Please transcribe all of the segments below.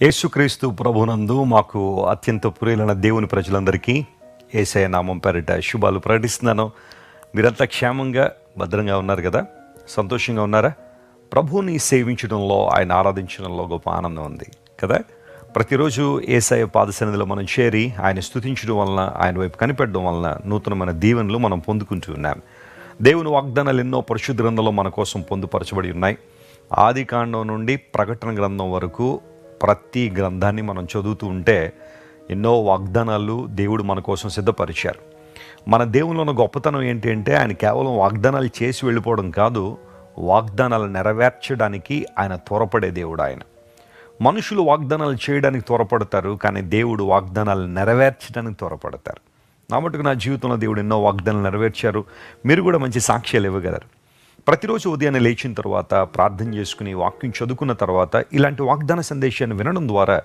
యేసుక్రీస్తు ప్రభునందు మాకు అత్యంత ప్రియులైన దేవుని ప్రజలందరికీ యేసయ్య నామం పేరిట శుభాలు ప్రకటిస్తున్నాను. మీరంతా క్షేమంగా భద్రంగా ఉన్నారు కదా? సంతోషంగా ఉన్నారా? ప్రభువుని సేవించడంలో, ఆయన ఆరాధించడంలో గొప్ప ఆనందం ఉంది కదా? ప్రతిరోజు యేసయ్య పాదసన్నిధిలో మనం చేరి ఆయన స్తుతించడం వలన, ఆయన వైపు కనిపెట్టడం వలన నూతనమైన దీవెనలు మనం పొందుకుంటూ ఉన్నాం. దేవుని వాగ్దానాలు ఎన్నో పరిశుద్ధ గ్రంథంలో మన కోసం పొందుపరచబడి ఉన్నాయి. ఆది కాండం నుండి ప్రకటన గ్రంథం వరకు ప్రతి గ్రంథాన్ని మనం చదువుతూ ఉంటే ఎన్నో వాగ్దానాలు దేవుడు మన కోసం సిద్ధపరిచారు. మన దేవునిలో ఉన్న గొప్పతనం ఏంటి అంటే, ఆయన కేవలం వాగ్దానాలు చేసి వెళ్ళిపోవడం కాదు, వాగ్దానాలు నెరవేర్చడానికి ఆయన త్వరపడే దేవుడు. ఆయన మనుషులు వాగ్దానాలు చేయడానికి త్వరపడతారు, కానీ దేవుడు వాగ్దానాలు నెరవేర్చడానికి త్వరపడతారు. నా మటుకు నా జీవితంలో దేవుడు ఎన్నో వాగ్దానాలు నెరవేర్చారు. మీరు కూడా మంచి సాక్ష్యాలు ఇవ్వగలరు. ప్రతిరోజు ఉదయాన్నే లేచిన తర్వాత ప్రార్థన చేసుకుని వాక్యం చదువుకున్న తర్వాత ఇలాంటి వాగ్దాన సందేశాన్ని వినడం ద్వారా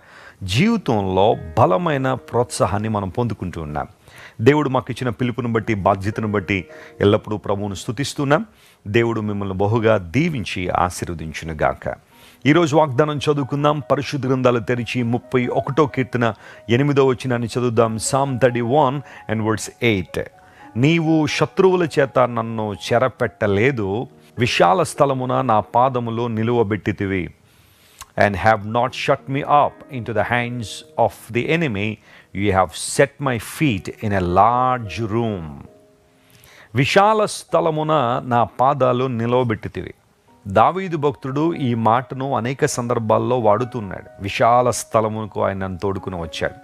జీవితంలో బలమైన ప్రోత్సాహాన్ని మనం పొందుకుంటూ ఉన్నాం. దేవుడు మాకు ఇచ్చిన పిలుపుని బట్టి, బాధ్యతను బట్టి ఎల్లప్పుడూ ప్రభువును స్తుతిస్తున్నాం. దేవుడు మిమ్మల్ని బహుగా దీవించి ఆశీర్వదించునుగాక. ఈరోజు వాగ్దానం చదువుకుందాం. పరిశుద్ధ గ్రంథాలు తెరిచి 31వ కీర్తన 8వ వచనాన్ని చదువుదాం. Psalm 31 and verse 8. నీవు శత్రువుల చేత నన్ను చెరపెట్టలేదు, విశాల స్థలమున నా పాదములో నిలువబెట్టితివి. And have not shut me up into the hands of the enemy, you have set my feet in a large room. విశాల స్థలమున నా పాదాలు నిలవబెట్టితివి. దావీదు భక్తుడు ఈ మాటను అనేక సందర్భాల్లో వాడుతున్నాడు. విశాల స్థలమునకు ఆయన నన్ను తోడుకుని వచ్చాడు,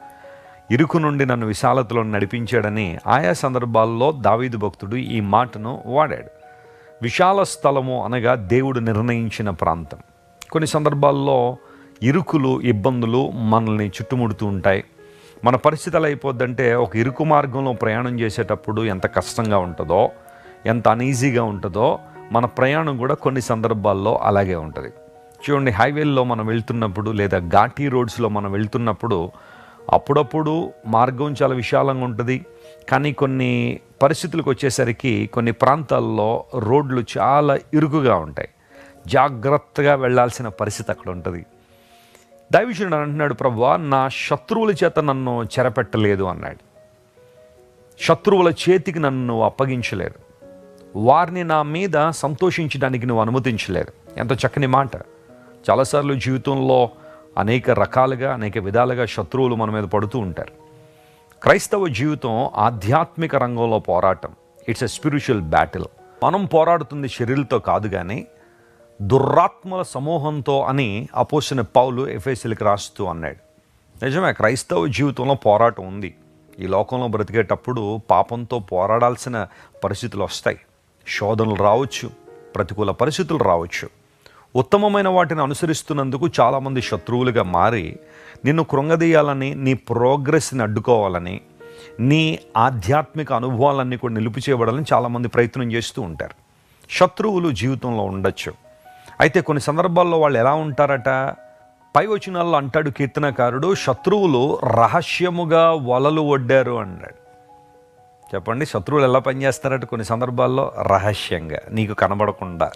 ఇరుకు నుండి నన్ను విశాలతలో నడిపించాడని ఆయా సందర్భాల్లో దావీదు భక్తుడు ఈ మాటను వాడాడు. విశాల స్థలము అనగా దేవుడు నిర్ణయించిన ప్రాంతం. కొన్ని సందర్భాల్లో ఇరుకులు, ఇబ్బందులు మనల్ని చుట్టుముడుతూ ఉంటాయి. మన పరిస్థితి ఎలా అయిపోద్దంటే, ఒక ఇరుకు మార్గంలో ప్రయాణం చేసేటప్పుడు ఎంత కష్టంగా ఉంటుందో, ఎంత అనీజీగా ఉంటుందో, మన ప్రయాణం కూడా కొన్ని సందర్భాల్లో అలాగే ఉంటుంది. చూడండి, హైవేల్లో మనం వెళ్తున్నప్పుడు లేదా ఘాటీ రోడ్స్లో మనం వెళ్తున్నప్పుడు అప్పుడప్పుడు మార్గం చాలా విశాలంగా ఉంటుంది, కానీ కొన్ని పరిస్థితులకు వచ్చేసరికి కొన్ని ప్రాంతాల్లో రోడ్లు చాలా ఇరుకుగా ఉంటాయి. జాగ్రత్తగా వెళ్ళాల్సిన పరిస్థితి అక్కడ ఉంటుంది. దైవజనుడు అంటున్నాడు, ప్రభువా నా శత్రువుల చేత నన్ను చెరపెట్టలేదు అన్నాడు. శత్రువుల చేతికి నన్ను అప్పగించలేదు, వారిని నా మీద సంతోషించడానికి నువ్వు అనుమతించలేదు. ఎంత చక్కని మాట. చాలాసార్లు జీవితంలో అనేక రకాలుగా, అనేక విధాలుగా శత్రువులు మన మీద పడుతూ ఉంటారు. క్రైస్తవ జీవితం ఆధ్యాత్మిక రంగంలో పోరాటం. It's a spiritual battle. మనం పోరాడుతుంది శరీరంతో కాదు, కానీ దురాత్మల సమూహంతో అని అపోస్తలుడైన పౌలు ఎఫెసీయులకు రాస్తూ అన్నాడు. నిజమే, క్రైస్తవ జీవితంలో పోరాటం ఉంది. ఈ లోకంలో బ్రతికేటప్పుడు పాపంతో పోరాడాల్సిన పరిస్థితులు వస్తాయి. శోధనలు రావచ్చు, ప్రతికూల పరిస్థితులు రావచ్చు. ఉత్తమమైన వాటిని అనుసరిస్తున్నందుకు చాలామంది శత్రువులుగా మారి నిన్ను కృంగదీయాలని, నీ ప్రోగ్రెస్ని అడ్డుకోవాలని, నీ ఆధ్యాత్మిక అనుభవాలన్నీ కూడా నిలుపు చేయబడాలని చాలామంది ప్రయత్నం చేస్తూ ఉంటారు. శత్రువులు జీవితంలో ఉండొచ్చు. అయితే కొన్ని సందర్భాల్లో వాళ్ళు ఎలా ఉంటారట? పై వచనాల్లో అంటాడు కీర్తనకారుడు, శత్రువులు రహస్యముగా వలలు ఒడ్డారు అన్నాడు. చెప్పండి, శత్రువులు ఎలా పనిచేస్తారట? కొన్ని సందర్భాల్లో రహస్యంగా, నీకు కనబడకుండా,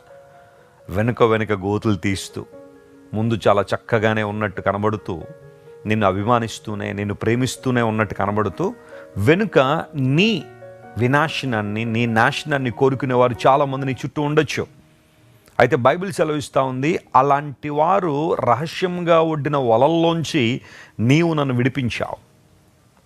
వెనుక గోతులు తీస్తూ, ముందు చాలా చక్కగానే ఉన్నట్టు కనబడుతూ, నిన్ను అభిమానిస్తూనే, నిన్ను ప్రేమిస్తూనే ఉన్నట్టు కనబడుతూ, వెనుక నీ వినాశనాన్ని, నీ నాశనాన్ని కోరుకునే వారు చాలామంది నీ చుట్టూ ఉండొచ్చు. అయితే బైబిల్ సెలవిస్తూ ఉంది, అలాంటి వారు రహస్యంగా ఒడ్డిన వలల్లోంచి నీవు నన్ను విడిపించావు.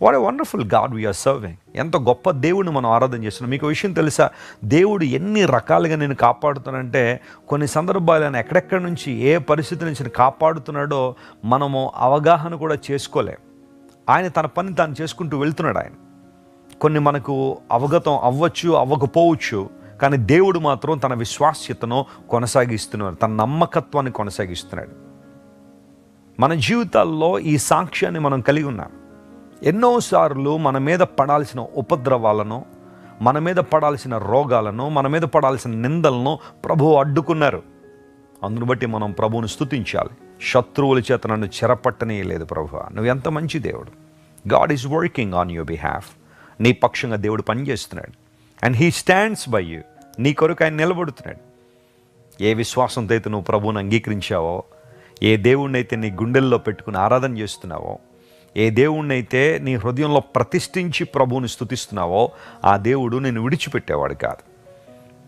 What a wonderful God we are serving. ఎంత గొప్ప దేవుడిని మనం ఆరాధన చేస్తున్నాం. మీకు విషయం తెలుసా? దేవుడు ఎన్ని రకాలుగా నేను కాపాడుతానంటే, కొన్ని సందర్భాలు ఆయన ఎక్కడెక్కడి నుంచి, ఏ పరిస్థితి నుంచి కాపాడుతున్నాడో మనము అవగాహన కూడా చేసుకోలేం. ఆయన తన పని తాను చేసుకుంటూ వెళ్తున్నాడు. ఆయన కొన్ని మనకు అవగతం అవ్వచ్చు, అవ్వకపోవచ్చు, కానీ దేవుడు మాత్రం తన విశ్వాస్యతను కొనసాగిస్తున్నాడు, తన నమ్మకత్వాన్ని కొనసాగిస్తున్నాడు. మన జీవితాల్లో ఈ సాక్ష్యాన్ని మనం కలిగి ఉన్నాం. ఎన్నోసార్లు మన మీద పడాల్సిన ఉపద్రవాలను, మన మీద పడాల్సిన రోగాలను, మన మీద పడాల్సిన నిందలను ప్రభువు అడ్డుకున్నారు. అందును బట్టి మనం ప్రభువును స్తుతించాలి. శత్రువుల చేత నన్ను చెరపట్టనేయలేదు ప్రభువా, నువ్వు ఎంత మంచి దేవుడు. God is working on your behalf. నీ పక్షంగా దేవుడు పనిచేస్తున్నాడు. And he stands by you. నీ కొరకు ఆయన నిలబడుతున్నాడు. ఏ విశ్వాసంతో అయితే నువ్వు ప్రభువును అంగీకరించావో, ఏ దేవుణ్ణైతే నీ గుండెల్లో పెట్టుకుని ఆరాధన చేస్తున్నావో, ఏ దేవుణ్ణైతే నీ హృదయంలో ప్రతిష్ఠించి ప్రభువుని స్తుతిస్తున్నావో, ఆ దేవుడు నిన్ను విడిచిపెట్టేవాడు కాదు,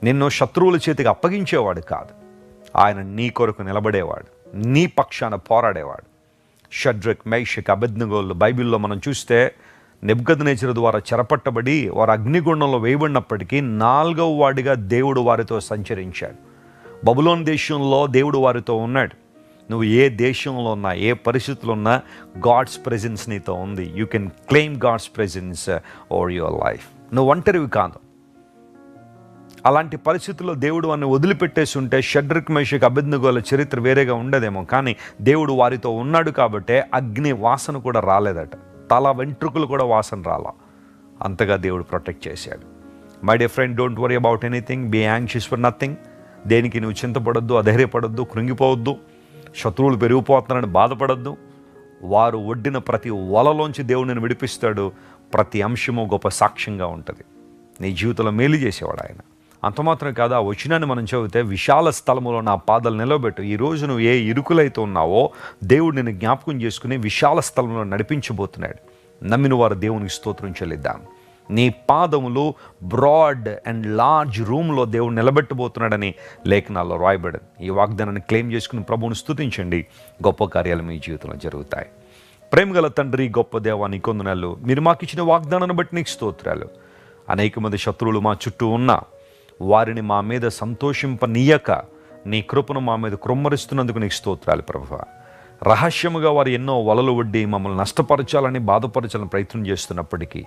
నిన్ను శత్రువుల చేతికి అప్పగించేవాడు కాదు. ఆయన నీ కొరకు నిలబడేవాడు, నీ పక్షాన పోరాడేవాడు. షడ్రక్, మేషక్, అబేద్నెగోలు బైబిల్లో మనం చూస్తే నెబుకద్నెజరు ద్వారా చెరపట్టబడి వారు అగ్నిగుండంలో వేయబడినప్పటికీ 4వ వాడిగా దేవుడు వారితో సంచరించాడు. బబులోన్ దేశంలో దేవుడు వారితో ఉన్నాడు. నువ్వు ఏ దేశంలో ఉన్నా, ఏ పరిస్థితుల్లో ఉన్నా, గాడ్స్ ప్రెజెన్స్ నీతో ఉంది. You can claim God's presence over your life. నువ్వు ఒంటరివి కాదు. అలాంటి పరిస్థితుల్లో దేవుడు వారిని వదిలిపెట్టేసి ఉంటే షడ్రక్, మేషక్, అబేద్నెగోల చరిత్ర వేరేగా ఉండదేమో. కానీ దేవుడు వారితో ఉన్నాడు కాబట్టే అగ్ని వాసన కూడా రాలేదట, తల వెంట్రుకలు కూడా వాసన రాలా. అంతగా దేవుడు ప్రొటెక్ట్ చేశాడు. My dear friend, don't worry about anything, be anxious for nothing. దేనికి నువ్వు చింతపడొద్దు, అధైర్యపడొద్దు, కృంగిపోవద్దు, శత్రువులు పెరిగిపోతున్నారని బాధపడద్దు. వారు ఒడ్డిన ప్రతి వలలోంచి దేవుడిని విడిపిస్తాడు. ప్రతి అంశము గొప్ప సాక్ష్యంగా ఉంటుంది. నీ జీవితంలో మేలు చేసేవాడు ఆయన. అంత మాత్రం కాదు, ఆ వచనాన్ని మనం చదివితే, విశాల స్థలములో నా పాదాలు నిలబెట్టు. ఈరోజు నువ్వు ఏ ఇరుకులైతే ఉన్నావో దేవుడు నిన్ను జ్ఞాపకం చేసుకుని విశాల స్థలంలో నడిపించబోతున్నాడు. నమ్మిన వారు దేవునికి స్తోత్రం చెల్లిద్దాం. నీ పాదములు బ్రాడ్ అండ్ లార్జ్ రూమ్లో దేవుడు నిలబెట్టబోతున్నాడని లేఖనాల్లో రాయబడింది. ఈ వాగ్దానాన్ని క్లెయిమ్ చేసుకుని ప్రభువుని స్తుతించండి. గొప్ప కార్యాలు మీ జీవితంలో జరుగుతాయి. ప్రేమగల తండ్రి, గొప్ప దేవా, నీ కొందనాలు. మీరు మాకు ఇచ్చిన వాగ్దానాన్ని బట్టి నీకు స్తోత్రాలు. అనేక మంది శత్రువులు మా చుట్టూ ఉన్నా వారిని మా మీద సంతోషింపనీయక నీ కృపను మా మీద కృమ్మరిస్తున్నందుకు నీకు స్తోత్రాలు ప్రభువా. రహస్యముగా వారు ఎన్నో వలలు వడ్డి మమ్మల్ని నష్టపరచాలని, బాధపరచాలని ప్రయత్నం చేస్తున్నప్పటికీ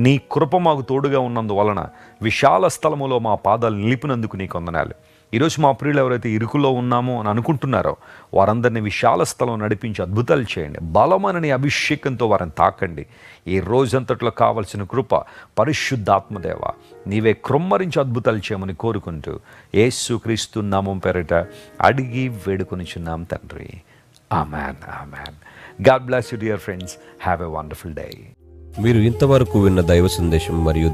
నీ కృప మాకు తోడుగా ఉన్నందువలన విశాల స్థలములో మా పాదాలు నిలిపినందుకు నీకు వందనాలు. ఈరోజు మా ప్రియులు ఎవరైతే ఇరుకులో ఉన్నామో అని అనుకుంటున్నారో వారందరినీ విశాల స్థలం నడిపించి అద్భుతాలు చేయండి. బలమైన నీ అభిషేకంతో వారిని తాకండి. ఈ రోజంతట్లో కావలసిన కృప పరిశుద్ధాత్మదేవ నీవే కృమ్మరించి అద్భుతాలు చేయమని కోరుకుంటూ యేసుక్రీస్తు నామం పేరిట అడిగి వేడుకొనిచున్నాం తండ్రి. Amen, amen. God bless you dear friends. Have a wonderful day. మీరు ఇంతవరకు విన్న దైవ సందేశం మరియు